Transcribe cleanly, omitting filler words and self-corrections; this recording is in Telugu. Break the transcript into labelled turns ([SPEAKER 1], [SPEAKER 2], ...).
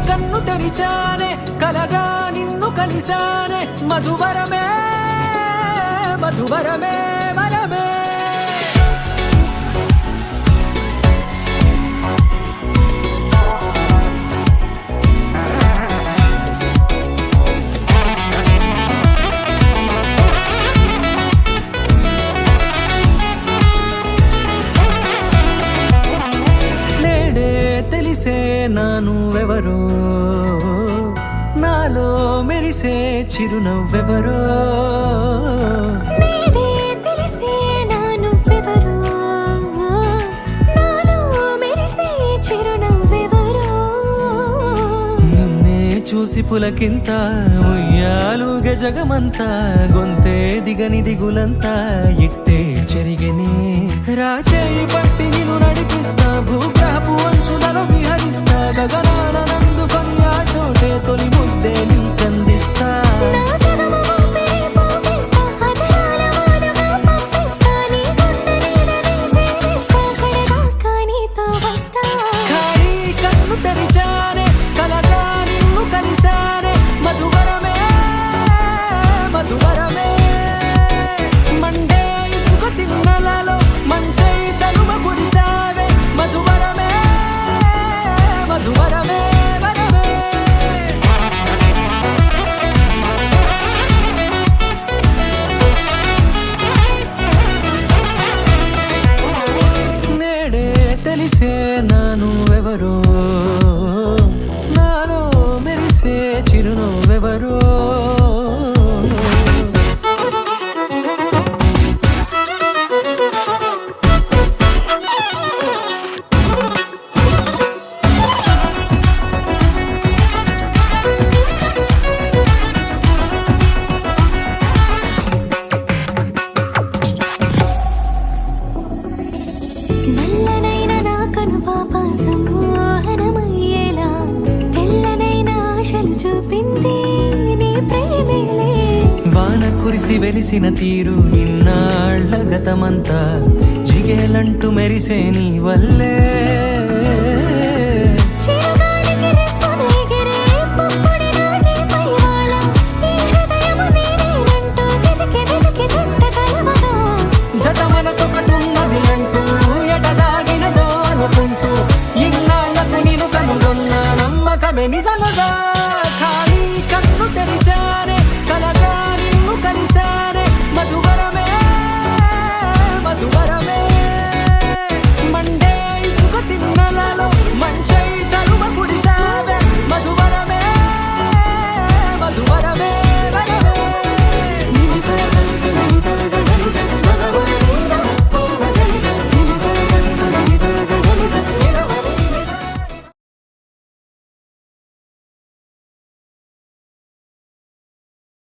[SPEAKER 1] కన్ను తెరిచానే కలగా నిన్ను కలిసానే మధువరమే మధువరమే వరమే నానువెవరో నాలో మెరిసే చిరునవ్వెవరో
[SPEAKER 2] నేడే తెలిసే నానువెవరో నాలో మెరిసే చిరునవ్వెవరో
[SPEAKER 1] నిన్నే చూసి పులకింత ఉయ్యాలుగే జగమంతా గొంతే దిగని దిగులంతా ఇట్టే చెరిగనే రాచేయి పట్టి నిన్ను నడిపిస్తా భూగ్రహపు అంచులలో విహరిస్తా గగనాన నందుకొని ఆ చోటే తొలి ముద్దే నీకందిస్తా
[SPEAKER 2] నా సగము ఊపిరి పోగిస్తా అదరాల వానగా పంపిస్తా నీ గుండె నీడనే చేరిస్తా కడదాకా నీతో వస్తా
[SPEAKER 1] ఖాళీ కన్ను తెరిచానే కలగా నిన్ను కలిసానే మధువరమే మధువరమే మండే ఇసుక తిన్నలలో మంచై చలువ కురిసావే మధువరమే మధువరమే వరమే నేడే తెలిసే నానువెవరో నాలో మెరిసే చిరునవ్వెవరో
[SPEAKER 2] నల్లనైన నా కనుపాప సమ్మోహనమయ్యేలా తెల్లనైన ఆశలు చూపింది నీ ప్రేమేలే
[SPEAKER 1] వాన కురిసి వెలిసిన తీరు ఇన్నాళ్ల గతమంతా జిగేలంటూ మెరిసే నీ వల్లే